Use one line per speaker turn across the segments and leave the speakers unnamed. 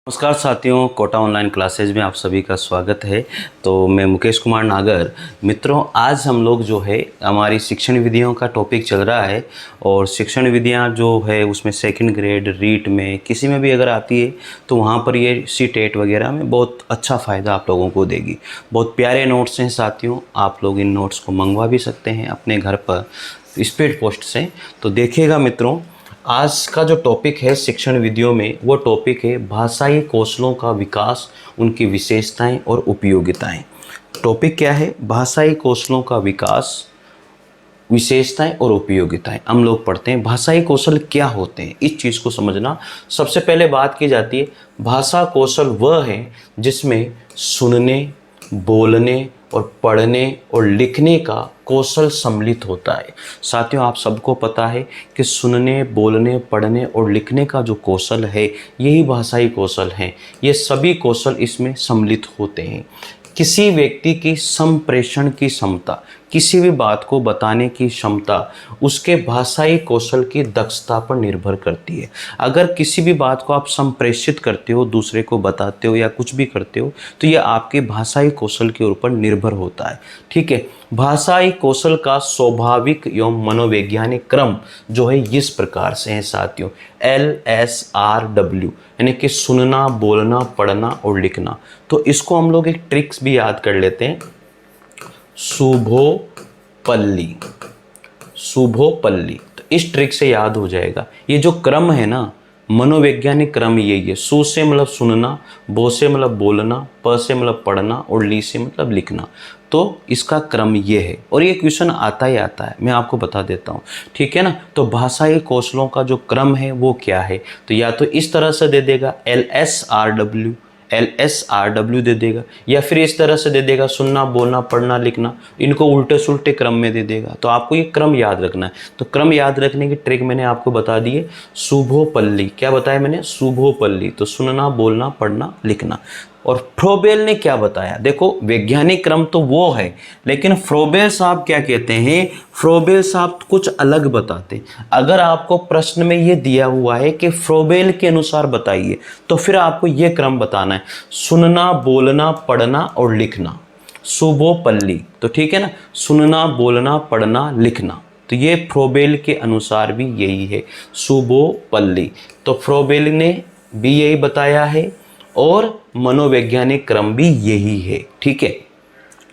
नमस्कार साथियों, Kota online classes में आप सभी का स्वागत है। तो मैं मुकेश कुमार नागर। मित्रों, आज हम लोग जो है हमारी शिक्षण विधियों का टॉपिक चल रहा है और शिक्षण विधियां जो है उसमें सेकंड ग्रेड रीट में किसी में भी अगर आती है तो वहां पर ये सी-टेट वगैरह में बहुत अच्छा फ़ायदा आप लोगों को देगी। बहुत प्यारे नोट्स हैं साथियों, आप लोग इन नोट्स को मंगवा भी सकते हैं अपने घर पर स्पीड पोस्ट से। तो देखिएगा मित्रों, आज का जो टॉपिक है शिक्षण विधियों में वो टॉपिक है भाषाई कौशलों का विकास, उनकी विशेषताएं और उपयोगिताएं। टॉपिक क्या है? भाषाई कौशलों का विकास, विशेषताएं और उपयोगिताएं। हम लोग पढ़ते हैं भाषाई कौशल क्या होते हैं, इस चीज़ को समझना। सबसे पहले बात की जाती है भाषा कौशल वह है जिसमें सुनने, बोलने और पढ़ने और लिखने का कौशल सम्मिलित होता है। साथियों, आप सबको पता है कि सुनने, बोलने, पढ़ने और लिखने का जो कौशल है यही भाषाई कौशल हैं। ये सभी कौशल इसमें सम्मिलित होते हैं। किसी व्यक्ति की संप्रेषण की क्षमता, किसी भी बात को बताने की क्षमता उसके भाषाई कौशल की दक्षता पर निर्भर करती है। अगर किसी भी बात को आप संप्रेषित करते हो, दूसरे को बताते हो या कुछ भी करते हो तो यह आपके भाषाई कौशल के ऊपर निर्भर होता है। ठीक है, भाषाई कौशल का स्वाभाविक एवं मनोवैज्ञानिक क्रम जो है इस प्रकार से है साथियों। LSRW यानी कि सुनना, बोलना, पढ़ना और लिखना। तो इसको हम लोग एक ट्रिक्स भी याद कर लेते हैं, शुभोपल्ली। शुभोपल्ली, तो इस ट्रिक से याद हो जाएगा। ये जो क्रम है ना, मनोवैज्ञानिक क्रम यही है। सु से मतलब सुनना, बो से मतलब बोलना, प से मतलब पढ़ना और ली से मतलब लिखना। तो इसका क्रम ये है और ये क्वेश्चन आता ही आता है, मैं आपको बता देता हूँ। ठीक है ना। तो भाषाई कौशलों का जो क्रम है वो क्या है? तो या तो इस तरह से दे देगा LSRW दे देगा, या फिर इस तरह से दे देगा सुनना, बोलना, पढ़ना, लिखना। इनको उल्टे सुल्टे क्रम में दे देगा। तो आपको ये क्रम याद रखना है। तो क्रम याद रखने की ट्रिक मैंने आपको बता दी है, शुभोपल्ली। क्या बताया मैंने? शुभोपल्ली। तो सुनना, बोलना, पढ़ना, लिखना। और फ्रोबेल ने क्या बताया? देखो, वैज्ञानिक क्रम तो वो है, लेकिन फ्रोबेल साहब क्या कहते हैं? फ्रोबेल साहब कुछ अलग बताते। अगर आपको प्रश्न में ये दिया हुआ है कि फ्रोबेल के अनुसार बताइए, तो फिर आपको ये क्रम बताना है, सुनना, बोलना, पढ़ना और लिखना। शुभोपल्ली। तो ठीक है ना, सुनना, बोलना, पढ़ना, लिखना। तो ये फ्रोबेल के अनुसार भी यही है, शुभोपल्ली। तो फ्रोबेल ने भी यही बताया है और मनोवैज्ञानिक क्रम भी यही है। ठीक है,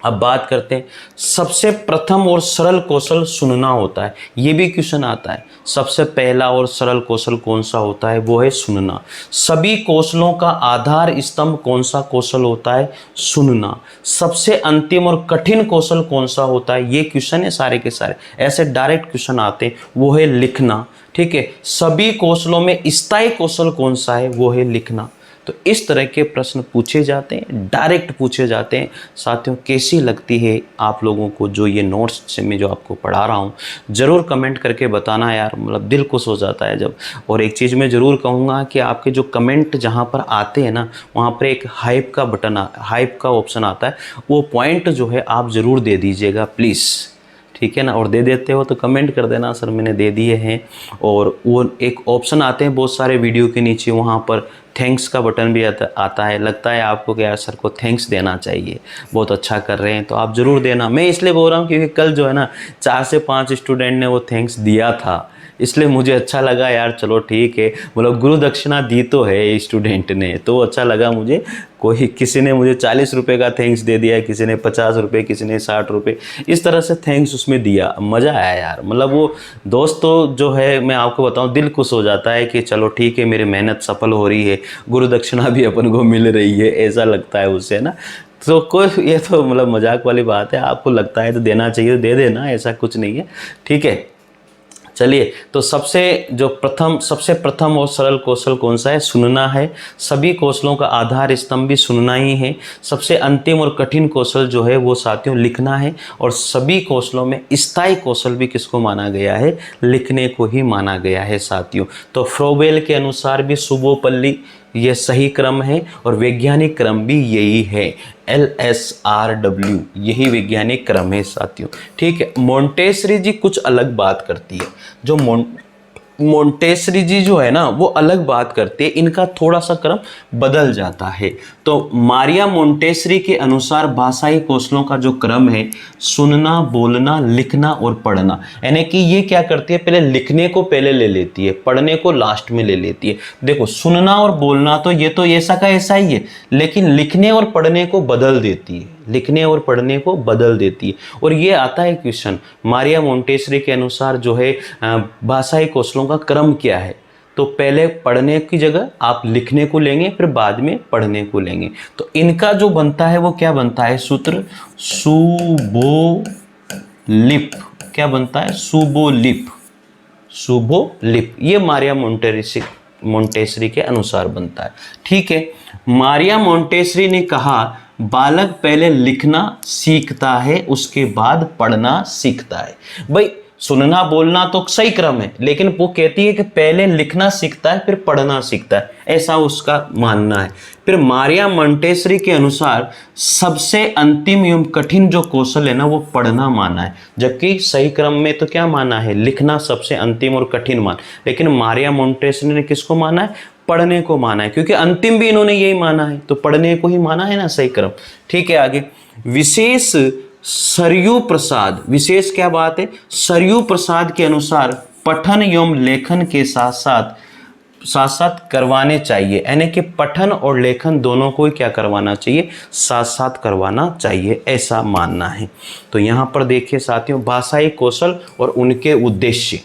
अब बात करते हैं, सबसे प्रथम और सरल कौशल सुनना होता है। ये भी क्वेश्चन आता है, सबसे पहला और सरल कौशल कौन सा होता है? वो है सुनना। सभी कौशलों का आधार स्तंभ कौन सा कौशल होता है? सुनना। सबसे अंतिम और कठिन कौशल कौन सा होता है? ये क्वेश्चन है सारे के सारे, ऐसे डायरेक्ट क्वेश्चन आते हैं, वो है लिखना। ठीक है, सभी कौशलों में स्थायी कौशल कौन सा है? वो है लिखना। तो इस तरह के प्रश्न पूछे जाते हैं, डायरेक्ट पूछे जाते हैं। साथियों, कैसी लगती है आप लोगों को जो ये नोट्स से मैं जो आपको पढ़ा रहा हूँ? ज़रूर कमेंट करके बताना यार, मतलब दिल खुश हो जाता है जब। और एक चीज़ मैं ज़रूर कहूँगा कि आपके जो कमेंट जहाँ पर आते हैं ना, वहाँ पर एक हाइप का बटन, हाइप का ऑप्शन आता है, वो पॉइंट जो है आप ज़रूर दे दीजिएगा प्लीज़। ठीक है ना। और दे देते हो तो कमेंट कर देना, सर मैंने दे दिए हैं। और वो एक ऑप्शन आते हैं बहुत सारे वीडियो के नीचे, वहाँ पर थैंक्स का बटन भी आता है। लगता है आपको कि यार सर को थैंक्स देना चाहिए, बहुत अच्छा कर रहे हैं, तो आप ज़रूर देना। मैं इसलिए बोल रहा हूँ क्योंकि कल जो है ना 4 से 5 स्टूडेंट ने वो थैंक्स दिया था, इसलिए मुझे अच्छा लगा यार। चलो ठीक है, मतलब गुरु दक्षिणा दी तो है स्टूडेंट ने, तो अच्छा लगा मुझे। कोई किसी ने मुझे 40 रुपये का थैंक्स दे दिया, किसी ने 50 रुपये, किसी ने 60 रुपये, इस तरह से थैंक्स उसमें दिया। मज़ा आया यार, मतलब वो दोस्त तो जो है, मैं आपको बताऊं, दिल खुश हो जाता है कि चलो ठीक है, मेरी मेहनत सफल हो रही है, गुरु दक्षिणा भी अपन को मिल रही है, ऐसा लगता है उससे ना। तो कोई, ये तो मतलब मजाक वाली बात है, आपको लगता है तो देना चाहिए तो दे देना, ऐसा कुछ नहीं है। ठीक है, चलिए। तो सबसे प्रथम और सरल कौशल कौन सा है? सुनना है। सभी कौशलों का आधार स्तंभ भी सुनना ही है। सबसे अंतिम और कठिन कौशल जो है वो साथियों लिखना है। और सभी कौशलों में स्थायी कौशल भी किसको माना गया है? लिखने को ही माना गया है साथियों। तो फ्रोबेल के अनुसार भी शुभोपल्ली ये सही क्रम है और वैज्ञानिक क्रम भी यही है, LSRW, यही वैज्ञानिक क्रम है साथियों। ठीक है, मोंटेसरी जी कुछ अलग बात करती है। जो मोंटेसरी जी जो है ना वो अलग बात करते हैं, इनका थोड़ा सा क्रम बदल जाता है। तो मारिया मोंटेसरी के अनुसार भाषाई कौशलों का जो क्रम है, सुनना, बोलना, लिखना और पढ़ना, यानी कि ये क्या करती है, पहले लिखने को पहले ले लेती है, पढ़ने को लास्ट में ले लेती है। देखो सुनना और बोलना तो ये तो ऐसा का ऐसा ही है, लेकिन लिखने और पढ़ने को बदल देती है, लिखने और पढ़ने को बदल देती है। और ये आता है क्वेश्चन, मारिया मोंटेसरी के अनुसार जो है भाषाई कौशलों का क्रम क्या है, तो पहले पढ़ने की जगह आप लिखने को लेंगे, फिर बाद में पढ़ने को लेंगे। तो इनका जो बनता है वो क्या बनता है सूत्र, सुबोलिप। क्या बनता है, सुबोलिप, सुबोलिप। ये मारिया मोंटेसरी के अनुसार बनता है। ठीक है, मारिया मोंटेसरी ने कहा बालक पहले लिखना सीखता है, उसके बाद पढ़ना सीखता है। भाई सुनना बोलना तो सही क्रम है, लेकिन वो कहती है कि पहले लिखना सीखता है फिर पढ़ना सीखता है, ऐसा उसका मानना है। फिर मारिया मोंटेसरी के अनुसार सबसे अंतिम एवं कठिन जो कौशल है ना वो पढ़ना माना है, जबकि सही क्रम में तो क्या माना है, लिखना सबसे अंतिम और कठिन मान, लेकिन मारिया मोंटेसरी ने किसको माना है, पढ़ने को माना है, क्योंकि अंतिम भी इन्होंने यही माना है, तो पढ़ने को ही माना है ना सही क्रम। ठीक है, आगे विशेष सरयू प्रसाद, विशेष क्या बात है, सरयू प्रसाद के अनुसार पठन एवं लेखन के साथ साथ करवाने चाहिए, यानी कि पठन और लेखन दोनों को ही क्या करवाना चाहिए, साथ साथ करवाना चाहिए, ऐसा मानना है। तो यहाँ पर देखिए साथियों, भाषाई कौशल और उनके उद्देश्य,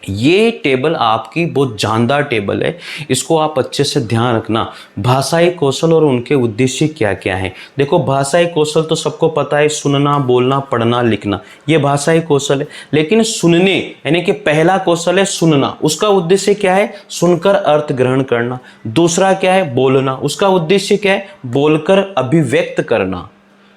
ये टेबल आपकी बहुत जानदार टेबल है, इसको आप अच्छे से ध्यान रखना। भाषाई कौशल और उनके उद्देश्य क्या क्या हैं। देखो भाषाई कौशल तो सबको पता है, सुनना, बोलना, पढ़ना, लिखना, ये भाषाई कौशल है। लेकिन सुनने यानी कि पहला कौशल है सुनना, उसका उद्देश्य क्या है, सुनकर अर्थ ग्रहण करना। दूसरा क्या है, बोलना, उसका उद्देश्य क्या है, बोलकर अभिव्यक्त करना।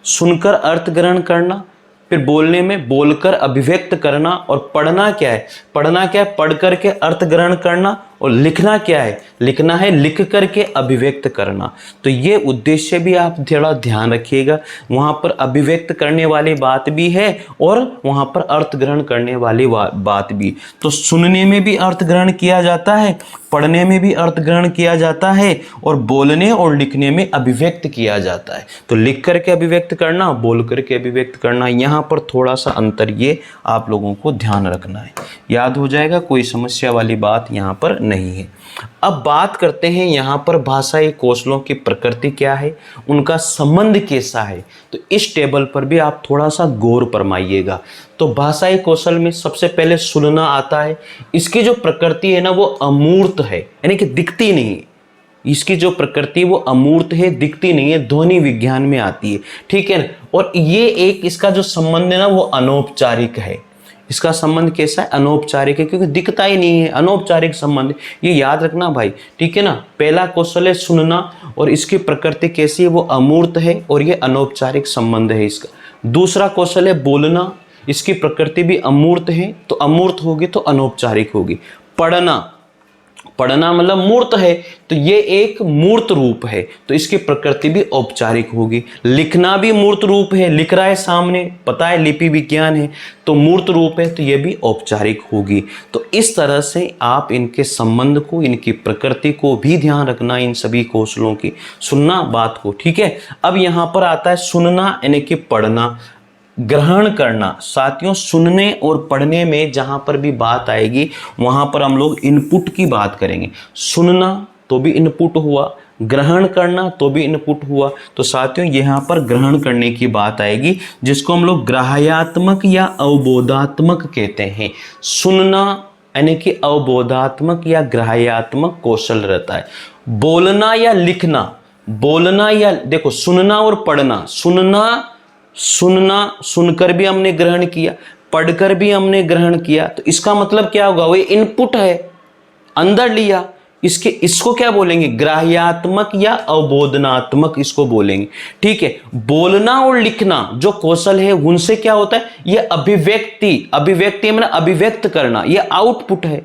सुनकर अर्थ ग्रहण करना, फिर बोलने में बोलकर अभिव्यक्त करना। और पढ़ना क्या है, पढ़ना क्या है, पढ़ करके अर्थ ग्रहण करना। और लिखना क्या है, लिखना है लिख करके अभिव्यक्त करना। तो ये उद्देश्य भी आप थोड़ा ध्यान रखिएगा, वहाँ पर अभिव्यक्त करने वाली बात भी है और वहाँ पर अर्थ ग्रहण करने वाली बात भी। तो सुनने में भी अर्थ ग्रहण किया जाता है, पढ़ने में भी अर्थ ग्रहण किया जाता है, और बोलने और लिखने में अभिव्यक्त किया जाता है। तो लिख करके अभिव्यक्त करना, बोल करके अभिव्यक्त करना, यहाँ पर थोड़ा सा अंतर ये आप लोगों को ध्यान रखना है, याद हो जाएगा, कोई समस्या वाली बात यहाँ पर नहीं है। अब बात करते हैं यहाँ पर भाषाई कौशलों की प्रकृति क्या है, उनका संबंध कैसा है। तो इस टेबल पर भी आप थोड़ा सा गौर फरमाइएगा। तो भाषाई कौशल में सबसे पहले सुनना आता है। इसकी जो प्रकृति है ना वो अमूर्त है, यानी कि दिखती नहीं है। इसकी जो प्रकृति वो अमूर्त है, दिखती नहीं है, ध्वनि विज्ञान में आती है। ठीक है ना। और ये एक इसका जो संबंध है ना वो अनौपचारिक है। इसका संबंध कैसा है, अनौपचारिक है, क्योंकि दिखता ही नहीं है, अनौपचारिक संबंध, ये याद रखना भाई। ठीक है ना। पहला कौशल है सुनना, और इसकी प्रकृति कैसी है, वो अमूर्त है और ये अनौपचारिक संबंध है इसका। दूसरा कौशल है बोलना, इसकी प्रकृति भी अमूर्त है, तो अमूर्त होगी तो अनौपचारिक होगी। पढ़ना, पढ़ना मतलब मूर्त है, तो ये एक मूर्त रूप है, तो इसकी प्रकृति भी औपचारिक होगी। लिखना भी मूर्त रूप है, लिख रहा है सामने, पता है लिपि विज्ञान है, तो मूर्त रूप है, तो ये भी औपचारिक होगी। तो इस तरह से आप इनके संबंध को, इनकी प्रकृति को भी ध्यान रखना, इन सभी कौशलों की, सुनना बात को। ठीक है। अब यहाँ पर आता है सुनना यानी कि पढ़ना, ग्रहण करना। साथियों सुनने और पढ़ने में जहां पर भी बात आएगी वहां पर हम लोग इनपुट की बात करेंगे। सुनना तो भी इनपुट हुआ, ग्रहण करना तो भी इनपुट हुआ। तो साथियों यहाँ पर ग्रहण करने की बात आएगी, जिसको हम लोग ग्राह्यात्मक या अवबोधात्मक कहते हैं। सुनना यानी कि अवबोधात्मक या ग्राह्यात्मक कौशल रहता है। बोलना या लिखना, बोलना या देखो सुनना और पढ़ना, सुनना सुनकर भी हमने ग्रहण किया, पढ़कर भी हमने ग्रहण किया, तो इसका मतलब क्या होगा, वो इनपुट है, अंदर लिया। इसको क्या बोलेंगे, ग्राह्यात्मक या अवबोधनात्मक इसको बोलेंगे। ठीक है। बोलना और लिखना जो कौशल है उनसे क्या होता है, ये अभिव्यक्ति, अभिव्यक्ति मतलब अभिव्यक्त करना, ये आउटपुट है।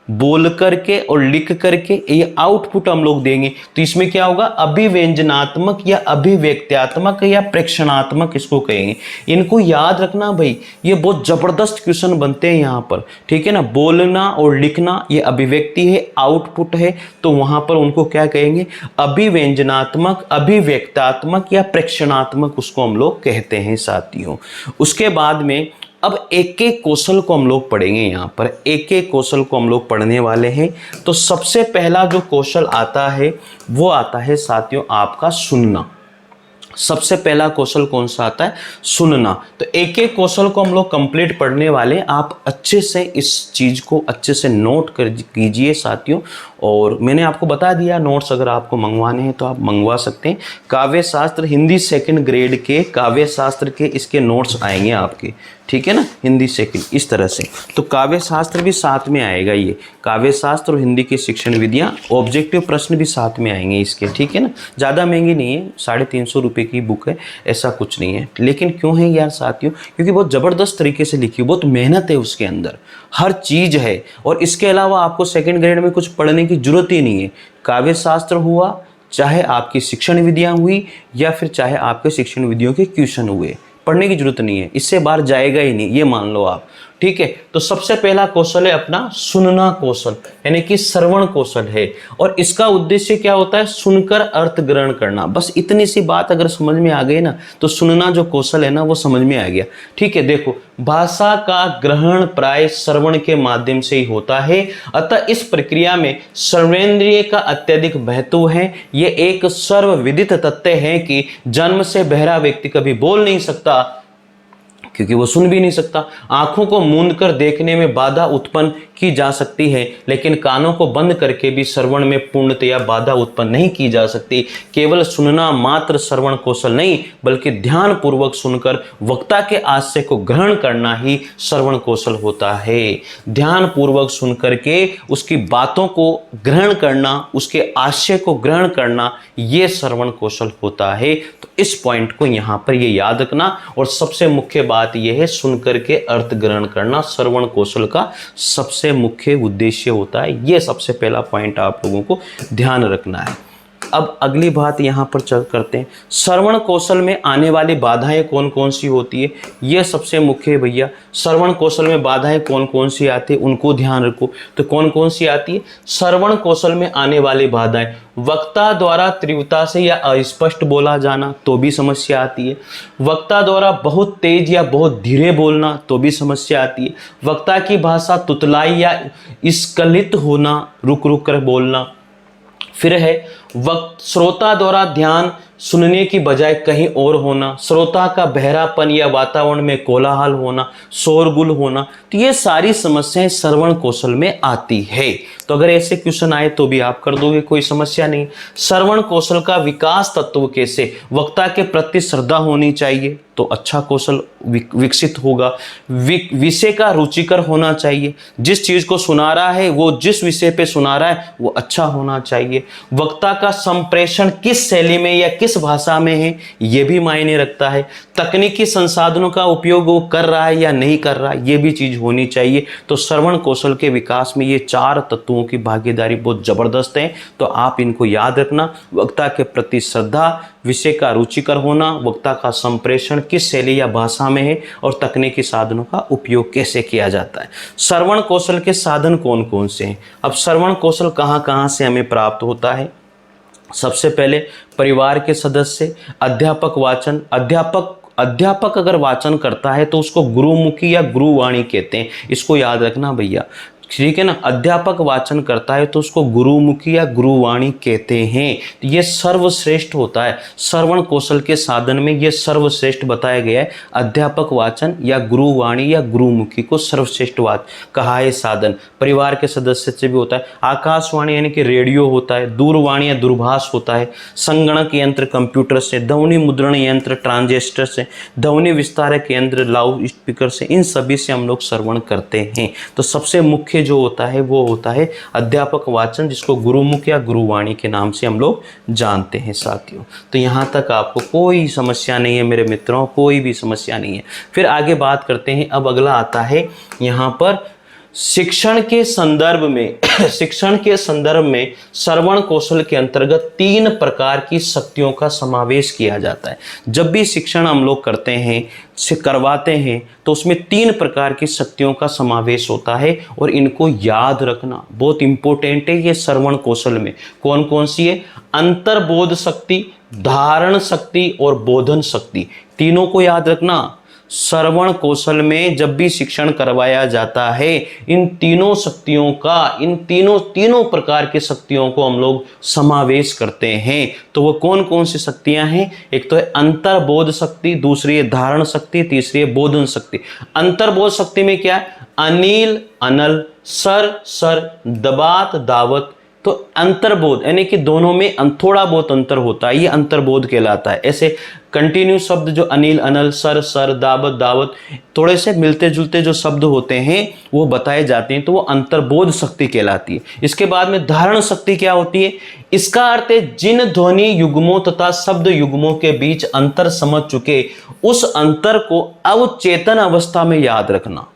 बोल करके और लिख करके, ये आउटपुट हम लोग देंगे। तो इसमें क्या होगा, अभिव्यंजनात्मक या अभिव्यक्त्यात्मक या प्रेक्षणात्मक इसको कहेंगे। इनको याद रखना भाई, ये बहुत जबरदस्त क्वेश्चन बनते हैं यहाँ पर, ठीक है ना। बोलना और लिखना ये अभिव्यक्ति है, आउटपुट है, तो वहां पर उनको क्या कहेंगे, अभिव्यंजनात्मक, अभिव्यक्तात्मक या प्रेक्षणात्मक उसको हम लोग कहते हैं साथियों। उसके बाद में अब एक एक कौशल को हम लोग पढ़ेंगे। यहाँ पर एक एक कौशल को हम लोग पढ़ने वाले हैं। तो सबसे पहला जो कौशल आता है वो आता है साथियों आपका सुनना। सबसे पहला कौशल कौन सा आता है, सुनना। तो एक एक कौशल को हम लोग कंप्लीट पढ़ने वाले, आप अच्छे से इस चीज को अच्छे से नोट कर कीजिए साथियों। और मैंने आपको बता दिया, नोट्स अगर आपको मंगवाने हैं तो आप मंगवा सकते हैं। काव्य शास्त्र हिंदी सेकंड ग्रेड के काव्य शास्त्र के इसके नोट्स आएंगे आपके, ठीक है ना, हिंदी सेकंड इस तरह से। तो काव्य शास्त्र भी साथ में आएगा, ये काव्य शास्त्र और हिंदी की शिक्षण विधियां, ऑब्जेक्टिव प्रश्न भी साथ में आएंगे इसके, ठीक है ना। ज़्यादा महंगी नहीं है, 350 रुपये की बुक है, ऐसा कुछ नहीं है। लेकिन क्यों है यार साथियों, क्योंकि बहुत ज़बरदस्त तरीके से लिखी है, बहुत मेहनत है उसके अंदर, हर चीज़ है। और इसके अलावा आपको सेकेंड ग्रेड में कुछ पढ़ने की जरूरत ही नहीं है। काव्य शास्त्र हुआ, चाहे आपकी शिक्षण विधियां हुई, या फिर चाहे आपके शिक्षण विधियों के क्वेश्चन हुए, पढ़ने की जरूरत नहीं है, इससे बाहर जाएगा ही नहीं, ये मान लो आप, ठीक है। तो सबसे पहला कौशल है अपना सुनना कौशल, यानी कि श्रवण कौशल है। और इसका उद्देश्य क्या होता है, सुनकर अर्थ ग्रहण करना। बस इतनी सी बात अगर समझ में आ गई ना, तो सुनना जो कौशल है ना वो समझ में आ गया, ठीक है। देखो, भाषा का ग्रहण प्राय श्रवण के माध्यम से ही होता है, अतः इस प्रक्रिया में श्रवणेंद्रिय का अत्यधिक महत्व है। ये एक सर्वविदित तथ्य है कि जन्म से बहरा व्यक्ति कभी बोल नहीं सकता, क्योंकि वो सुन भी नहीं सकता। आंखों को मूंद कर देखने में बाधा उत्पन्न की जा सकती है, लेकिन कानों को बंद करके भी श्रवण में पूर्णतया बाधा उत्पन्न नहीं की जा सकती। केवल सुनना मात्र श्रवण कौशल नहीं, बल्कि ध्यान पूर्वक सुनकर वक्ता के आशय को ग्रहण करना ही श्रवण कौशल होता है। ध्यान पूर्वक सुन करके उसकी बातों को ग्रहण करना, उसके आशय को ग्रहण करना, ये श्रवण कौशल होता है। तो इस पॉइंट को यहाँ पर ये याद रखना। और सबसे मुख्य बात यह है, सुनकर के अर्थ ग्रहण करना श्रवण कौशल का सबसे मुख्य उद्देश्य होता है। यह सबसे पहला पॉइंट आप लोगों को ध्यान रखना है। अब अगली बात यहां पर चल करते हैं, श्रवण कौशल में आने वाली बाधाएं कौन कौन सी होती है, यह सबसे मुख्य है भैया। श्रवण कौशल में बाधाएं कौन कौन सी आती है उनको ध्यान रखो। तो कौन कौन सी आती है श्रवण कौशल में आने वाली बाधाएं, वक्ता द्वारा तीव्रता से या अस्पष्ट बोला जाना तो भी समस्या आती है। वक्ता द्वारा बहुत तेज या बहुत धीरे बोलना तो भी समस्या आती है। वक्ता की भाषा तुतलाई या स्खलित होना, रुक रुक कर बोलना। फिर है श्रोता द्वारा ध्यान सुनने की बजाय कहीं और होना, श्रोता का बहरापन या वातावरण में कोलाहल होना, शोरगुल होना। तो ये सारी समस्याएं श्रवण कौशल में आती है। तो अगर ऐसे क्वेश्चन आए तो भी आप कर दोगे, कोई समस्या नहीं। श्रवण कौशल का विकास तत्व कैसे, वक्ता के प्रति श्रद्धा होनी चाहिए तो अच्छा कौशल विकसित होगा। विषय का रुचिकर होना चाहिए, जिस चीज को सुना रहा है वो जिस विषय पे सुना रहा है वो अच्छा होना चाहिए। वक्ता का संप्रेषण किस शैली में या किस भाषा में है ये भी मायने रखता है। तकनीकी संसाधनों का उपयोग वो कर रहा है या नहीं कर रहा है, ये भी चीज होनी चाहिए। तो श्रवण कौशल के विकास में ये 4 तत्वों की भागीदारी बहुत जबरदस्त है, तो आप इनको याद रखना। वक्ता के प्रति श्रद्धा, विषय का रुचिकर होना, वक्ता का संप्रेषण किस शैली या भाषा में है, और तकनीकी साधनों का उपयोग कैसे किया जाता है। श्रवण कौशल के साधन कौन कौन से हैं। अब श्रवण कौशल कहाँ कहाँ से हमें प्राप्त होता है। सबसे पहले परिवार के सदस्य, अध्यापक वाचन। अध्यापक अगर वाचन करता है तो उसको गुरुमुखी या गुरुवाणी कहते हैं, इसको याद रखना भैया, ठीक है ना। अध्यापक वाचन करता है तो उसको गुरुमुखी या गुरुवाणी कहते हैं। तो ये सर्वश्रेष्ठ होता है श्रवण कौशल के साधन में, ये सर्वश्रेष्ठ बताया गया है। अध्यापक वाचन या गुरुवाणी या गुरुमुखी को सर्वश्रेष्ठ कहा है साधन। परिवार के सदस्य से भी होता है। आकाशवाणी यानी कि रेडियो होता है। दूरवाणी या दूरभाष होता है। संगणक यंत्र कंप्यूटर से। ध्वनि मुद्रण यंत्र ट्रांजिस्टर से। ध्वनि विस्तारक यंत्र लाउड स्पीकर से। इन सभी से हम लोग श्रवण करते हैं। तो सबसे मुख्य जो होता है वो होता है अध्यापक वाचन, जिसको गुरुमुख या गुरुवाणी के नाम से हम लोग जानते हैं साथियों। तो यहाँ तक आपको कोई समस्या नहीं है मेरे मित्रों, कोई भी समस्या नहीं है। फिर आगे बात करते हैं। अब अगला आता है यहाँ पर शिक्षण के संदर्भ में शिक्षण के संदर्भ में श्रवण कौशल के अंतर्गत 3 प्रकार की शक्तियों का समावेश किया जाता है। जब भी शिक्षण हम लोग करते हैं, से करवाते हैं, तो उसमें 3 प्रकार की शक्तियों का समावेश होता है और इनको याद रखना बहुत इंपॉर्टेंट है। ये श्रवण कौशल में कौन कौन सी है? अंतर्बोध शक्ति, धारण शक्ति और बोधन शक्ति, तीनों को याद रखना। श्रवण कौशल में जब भी शिक्षण करवाया जाता है, इन तीनों शक्तियों का, इन तीनों प्रकार की शक्तियों को हम लोग समावेश करते हैं। तो वो कौन कौन सी शक्तियां हैं? एक तो है अंतर्बोध शक्ति, दूसरी है धारण शक्ति, तीसरी है बोधन शक्ति। अंतर्बोध शक्ति में क्या है? अनिल, अनल, सर, दबात, दावत। तो अंतर्बोध यानी कि दोनों में थोड़ा बहुत अंतर होता है, ये अंतर्बोध कहलाता है। ऐसे कंटिन्यू शब्द जो अनिल, अनल, सर, दावत थोड़े से मिलते जुलते जो शब्द होते हैं वो बताए जाते हैं, तो वो अंतर्बोध शक्ति कहलाती है। इसके बाद में धारण शक्ति क्या होती है? इसका अर्थ है जिन ध्वनि युग्मों तथा शब्द युग्मों के बीच अंतर समझ चुके, उस अंतर को अवचेतन अवस्था में याद रखना।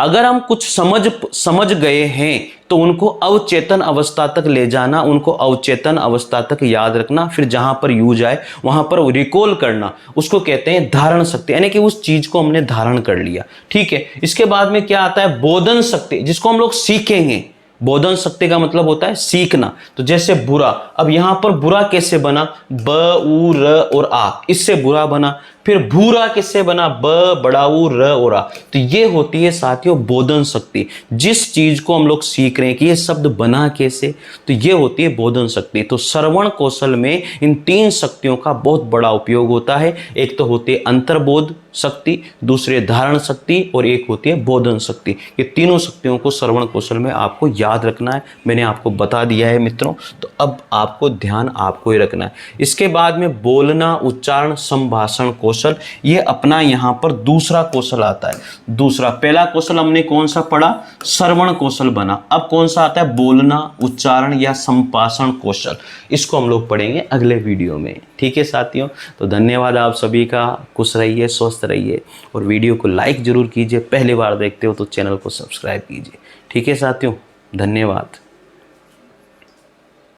अगर हम कुछ समझ गए हैं तो उनको अवचेतन अवस्था तक ले जाना, उनको अवचेतन अवस्था तक याद रखना, फिर जहां पर यूज आए वहां पर रिकॉल करना, उसको कहते हैं धारण शक्ति, यानी कि उस चीज को हमने धारण कर लिया। ठीक है। इसके बाद में क्या आता है? बोधन शक्ति, जिसको हम लोग सीखेंगे। बोधन शक्ति का मतलब होता है सीखना। तो जैसे बुरा, अब यहां पर बुरा कैसे बना? ब, उ, र और आ, इससे बुरा बना। फिर भूरा किससे बना? ब, बड़ा उ, र और आ। तो ये होती है साथियों बोधन शक्ति। जिस चीज को हम लोग सीख रहे हैं कि ये शब्द बना कैसे, तो ये होती है बोधन शक्ति। तो श्रवण कौशल में इन 3 शक्तियों का बहुत बड़ा उपयोग होता है। एक तो होती है अंतर्बोध शक्ति, दूसरी धारण शक्ति और एक होती है बोधन शक्ति। ये तीनों शक्तियों को श्रवण कौशल में आपको याद रखना है। मैंने आपको बता दिया है मित्रों, तो अब आपको ध्यान आपको ही रखना है। इसके बाद में बोलना, उच्चारण, संभाषण कौशल, ये अपना यहाँ पर दूसरा कौशल आता है। दूसरा, पहला कौशल हमने कौन सा पढ़ा? श्रवण कौशल बना। अब कौन सा आता है? बोलना, उच्चारण या संभाषण कौशल। इसको हम लोग पढ़ेंगे अगले वीडियो में। ठीक है साथियों, तो धन्यवाद आप सभी का। खुश रहिए, स्वस्थ रहिए और वीडियो को लाइक जरूर कीजिए। पहली बार देखते हो तो चैनल को सब्सक्राइब कीजिए। ठीक है साथियों, धन्यवाद।